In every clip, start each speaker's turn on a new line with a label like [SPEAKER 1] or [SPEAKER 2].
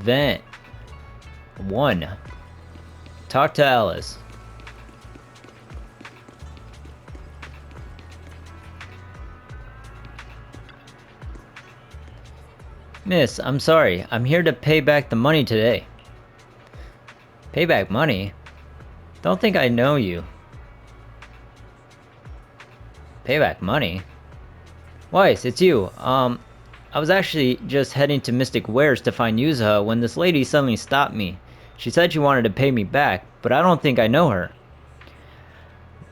[SPEAKER 1] vent. 1. Talk to Alice. Miss, I'm sorry. I'm here to pay back the money today. Pay back money? Don't think I know you. Pay back money? Weiss, it's you. I was actually just heading to Mystic Wares to find Yuzuha when this lady suddenly stopped me. She said she wanted to pay me back, but I don't think I know her.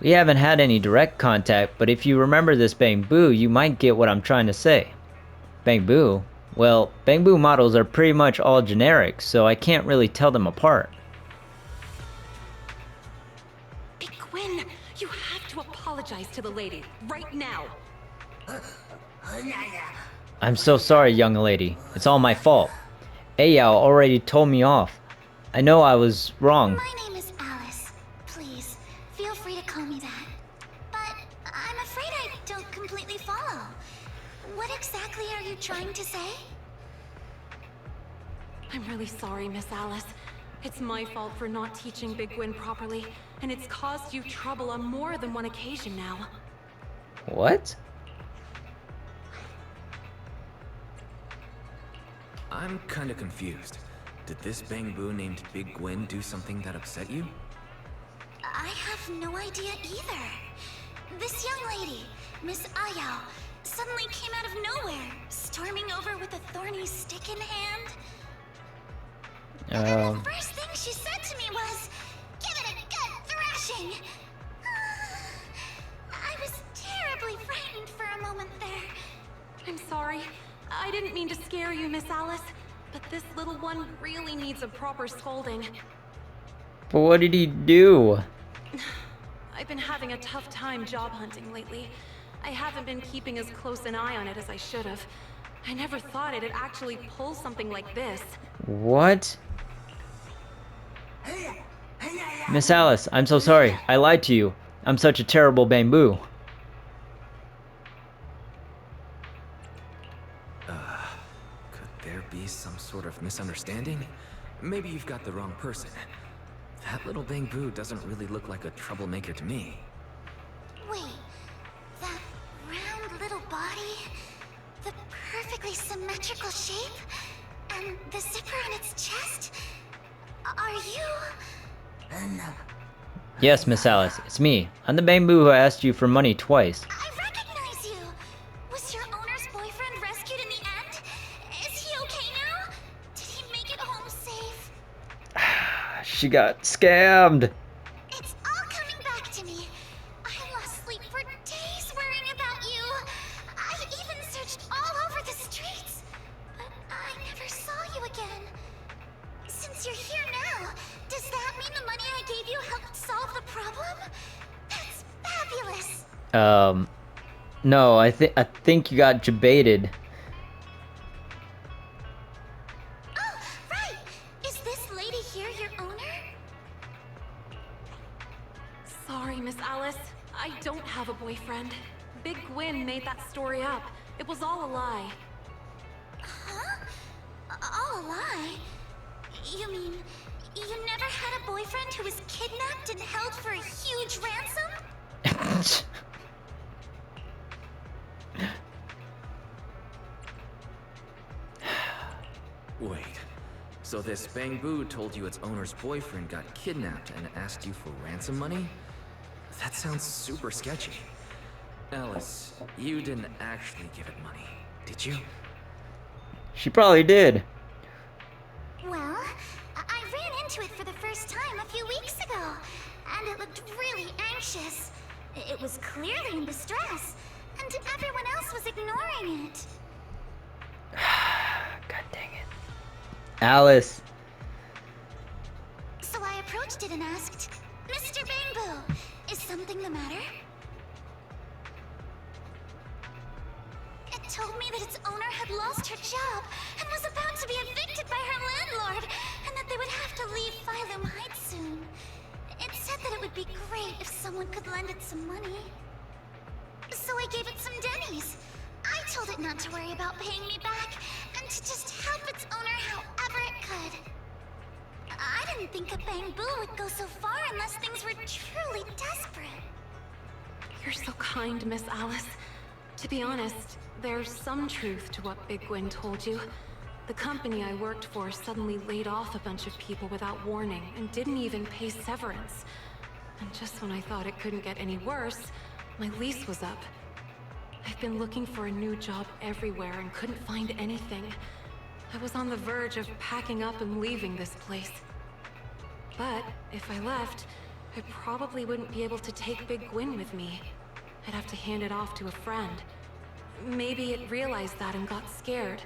[SPEAKER 1] We haven't had any direct contact, but if you remember this Bangbu, you might get what I'm trying to say. Bangbu? Well, Bangbu models are pretty much all generic, so I can't really tell them apart.
[SPEAKER 2] Big Gwen, you have to apologize to the lady, right now.
[SPEAKER 1] I'm so sorry, young lady. It's all my fault. Ayao already told me off. I know I was wrong.
[SPEAKER 3] My name is Alice. Please, feel free to call me that. But I'm afraid I don't completely follow. What exactly are you trying to say?
[SPEAKER 2] I'm really sorry, Miss Alice. It's my fault for not teaching Big Gwen properly, and it's caused you trouble on more than one occasion now.
[SPEAKER 1] What?
[SPEAKER 4] I'm kinda confused. Did this Bangbu named Big Gwen do something that upset you?
[SPEAKER 3] I have no idea either. This young lady, Miss Ayao, suddenly came out of nowhere, storming over with a thorny stick in hand. And then the first thing she said to me was, "Give it a good thrashing!" I was terribly frightened for a moment there.
[SPEAKER 2] I'm sorry. I didn't mean to scare you, Miss Alice, but this little one really needs a proper scolding.
[SPEAKER 1] But what did he do?
[SPEAKER 2] I've been having a tough time job hunting lately. I haven't been keeping as close an eye on it as I should have. I never thought it'd actually pull something like this.
[SPEAKER 1] What? Miss Alice, I'm so sorry. I lied to you. I'm such a terrible Bangbu.
[SPEAKER 4] Could there be some sort of misunderstanding? Maybe you've got the wrong person. That little Bangbu doesn't really look like a troublemaker to me.
[SPEAKER 3] Wait, that round little body, the perfectly symmetrical shape, and the zipper on its chest? Are you...
[SPEAKER 1] Yes, Miss Alice, it's me. I'm the Bangbu who asked you for money twice.
[SPEAKER 3] I recognize you! Was your owner's boyfriend rescued in the end? Is he okay now? Did he make it home safe?
[SPEAKER 1] She got scammed.
[SPEAKER 3] It's all coming back to me. I lost sleep for days worrying about you. I even searched all over the streets, but I never saw you again. Since you're here now, does that mean the money I gave you helped solve the problem? That's fabulous.
[SPEAKER 1] No, I think you got jebaited.
[SPEAKER 3] Oh, right. Is this lady here your owner?
[SPEAKER 2] Sorry, Miss Alice. I don't have a boyfriend. Big Gwen made that story up. It was all a lie.
[SPEAKER 3] Huh? All a lie? You mean you never had a boyfriend who was kidnapped and held for a huge ransom?
[SPEAKER 4] Wait, so this Bangbu told you its owner's boyfriend got kidnapped and asked you for ransom money? That sounds super sketchy. Alice, you didn't actually give it money, did you?
[SPEAKER 1] She probably did.
[SPEAKER 3] Well, I ran into it for the first time a few weeks ago, and it looked really anxious. It was clearly in distress, and everyone else was ignoring it.
[SPEAKER 1] God dang it. Alice.
[SPEAKER 3] So I approached it and asked, "Mr. Bangbu, is something the matter?" It told me that its owner had lost her job and was about to be evicted by her landlord, and that they would have to leave Phylum Heights soon. It said that it would be great if someone could lend it some money. So I gave it some dennies. I told it not to worry about paying me back, and to just help its owner however it could. didn't think a bamboo would go so far unless things were truly desperate.
[SPEAKER 2] You're so kind, Miss Alice. To be honest, there's some truth to what Big Gwyn told you. The company I worked for suddenly laid off a bunch of people without warning and didn't even pay severance. And just when I thought it couldn't get any worse, my lease was up. I've been looking for a new job everywhere and couldn't find anything. I was on the verge of packing up and leaving this place. But if I left, I probably wouldn't be able to take Big Gwyn with me. I'd have to hand it off to a friend. Maybe it realized that and got scared.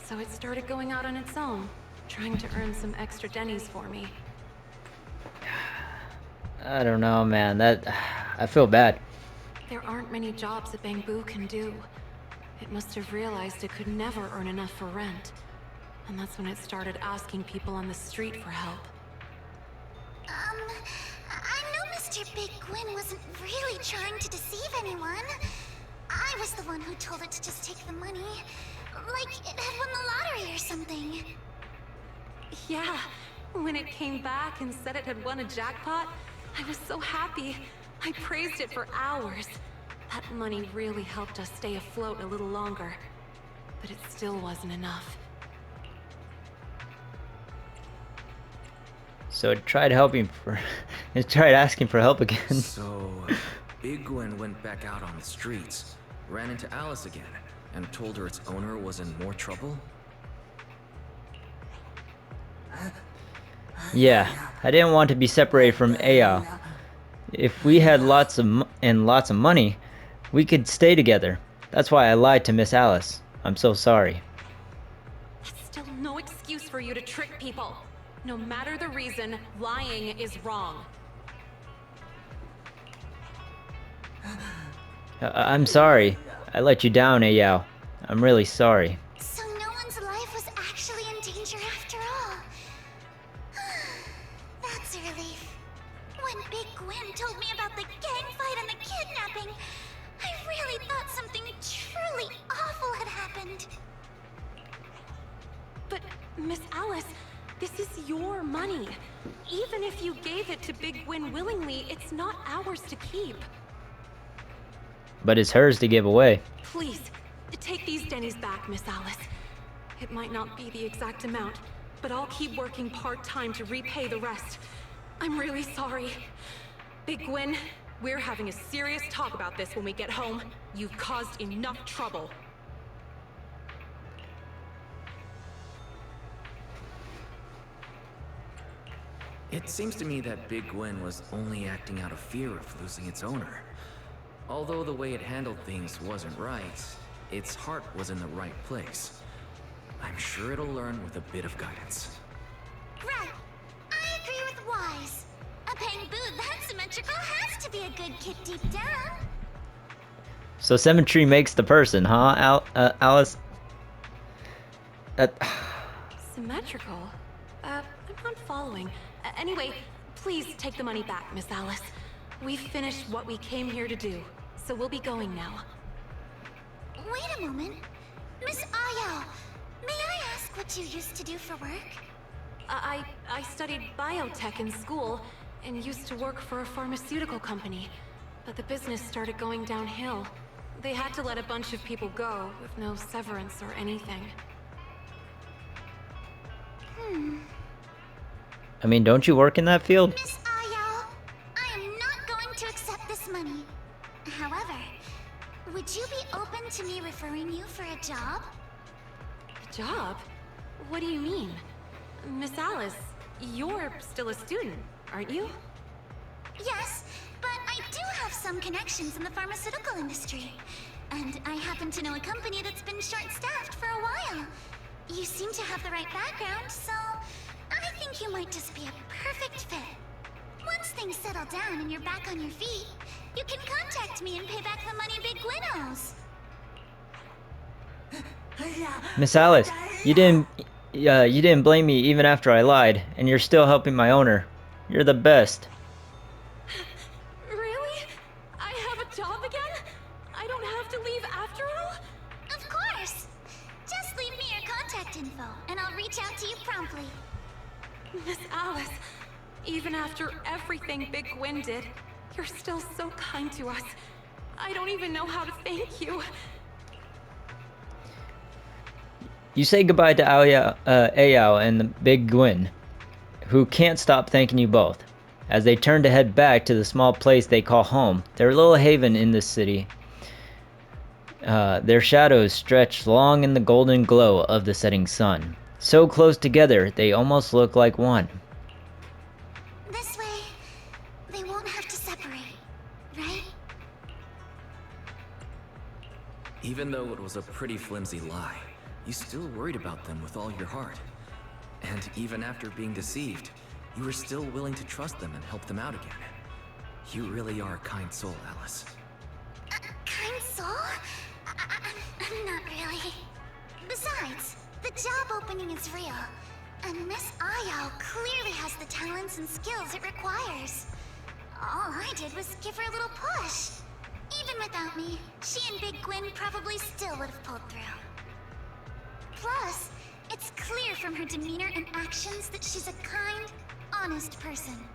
[SPEAKER 2] So it started going out on its own, trying to earn some extra dennies for me.
[SPEAKER 1] I don't know, man. I feel bad.
[SPEAKER 2] There aren't many jobs a bamboo can do. It must have realized it could never earn enough for rent. And that's when it started asking people on the street for help.
[SPEAKER 3] I know Mr. Big Gwyn wasn't really trying to deceive anyone. I was the one who told it to just take the money. Like it had won the lottery or something.
[SPEAKER 2] Yeah, when it came back and said it had won a jackpot, I was so happy. I praised it for hours. That money really helped us stay afloat a little longer. But it still wasn't enough.
[SPEAKER 1] So it tried it tried asking for help again.
[SPEAKER 4] So, Big Gwyn went back out on the streets, ran into Alice again, and told her its owner was in more trouble?
[SPEAKER 1] Yeah, I didn't want to be separated from Ao. If we had lots of money, we could stay together. That's why I lied to Miss Alice. I'm so sorry.
[SPEAKER 2] That's still no excuse for you to trick people. No matter the reason, lying is wrong.
[SPEAKER 1] I'm sorry. I let you down, Ao. I'm really sorry.
[SPEAKER 3] So no one's life was actually in danger after all. That's a relief. When Big Gwyn told me about the gang fight and the kidnapping, I really thought something truly awful had happened.
[SPEAKER 2] But, Miss Alice, this is your money. Even if you gave it to Big Gwyn willingly, it's not ours to keep.
[SPEAKER 1] But it's hers to give away.
[SPEAKER 2] Please, take these dennies back, Miss Alice. It might not be the exact amount, but I'll keep working part-time to repay the rest. I'm really sorry. Big Gwyn, we're having a serious talk about this when we get home. You've caused enough trouble.
[SPEAKER 4] It seems to me that Big Gwyn was only acting out of fear of losing its owner. Although the way it handled things wasn't right, its heart was in the right place. I'm sure it'll learn with a bit of guidance.
[SPEAKER 3] Right. I agree with Wise. A bamboo that symmetrical has to be a good kid deep down.
[SPEAKER 1] So symmetry makes the person, huh, Alice?
[SPEAKER 2] Symmetrical? I'm not following. Anyway, please take the money back, Miss Alice. We've finished what we came here to do, so we'll be going now.
[SPEAKER 3] Wait a moment. Miss Ayo, may I ask what you used to do for work?
[SPEAKER 2] I studied biotech in school and used to work for a pharmaceutical company, but the business started going downhill. They had to let a bunch of people go with no severance or anything.
[SPEAKER 1] I mean, don't you work in that field?
[SPEAKER 3] Miss Ayo, I am not going to accept this money. However, would you be open to me referring you for a job?
[SPEAKER 2] A job? What do you mean? Miss Alice, you're still a student, aren't you?
[SPEAKER 3] Yes, but I do have some connections in the pharmaceutical industry. And I happen to know a company that's been short-staffed for a while. You seem to have the right background, so I think you might just be a perfect fit. Once things settle down and you're back on your feet, you can contact me and pay back the money Big Gwyn owes.
[SPEAKER 1] Miss Alice, you didn't blame me even after I lied, and you're still helping my owner. You're the best.
[SPEAKER 2] Really? I have a job again? I don't have to leave after all?
[SPEAKER 3] Of course! Just leave me your contact info, and I'll reach out to you promptly.
[SPEAKER 2] Miss Alice, even after everything Big Gwyn did, you're still so kind to us. I don't even know how to thank you.
[SPEAKER 1] You say goodbye to Ayao and the Big Gwyn, who can't stop thanking you both. As they turn to head back to the small place they call home, their little haven in this city, their shadows stretch long in the golden glow of the setting sun. So close together, they almost look like one.
[SPEAKER 3] This way, they won't have to separate, right?
[SPEAKER 4] Even though it was a pretty flimsy lie, you still worried about them with all your heart. And even after being deceived, you were still willing to trust them and help them out again. You really are a kind soul, Alice.
[SPEAKER 3] Kind soul? I'm not really. Besides, the job opening is real. And Miss Ayao clearly has the talents and skills it requires. All I did was give her a little push. Even without me, she and Big Gwyn probably still would have pulled through. Plus, it's clear from her demeanor and actions that she's a kind, honest person.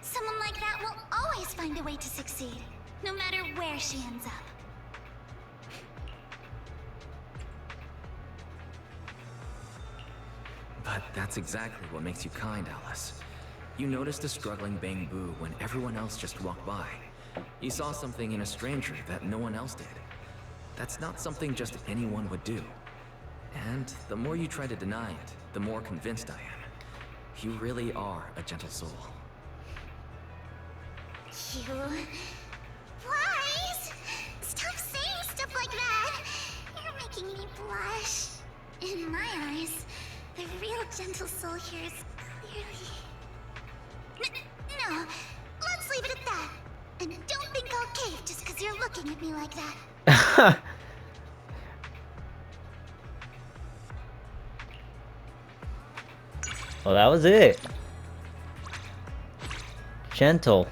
[SPEAKER 3] Someone like that will always find a way to succeed, no matter where she ends up.
[SPEAKER 4] But that's exactly what makes you kind, Alice. You noticed a struggling Bang-Boo when everyone else just walked by. You saw something in a stranger that no one else did. That's not something just anyone would do. And the more you try to deny it, the more convinced I am. You really are a gentle soul.
[SPEAKER 3] You... Wise! Stop saying stuff like that! You're making me blush. In my eyes, the real gentle soul here is clearly... No, let's leave it at that. And don't think I'll cave just because you're looking at me like that.
[SPEAKER 1] Well, that was it. Gentle.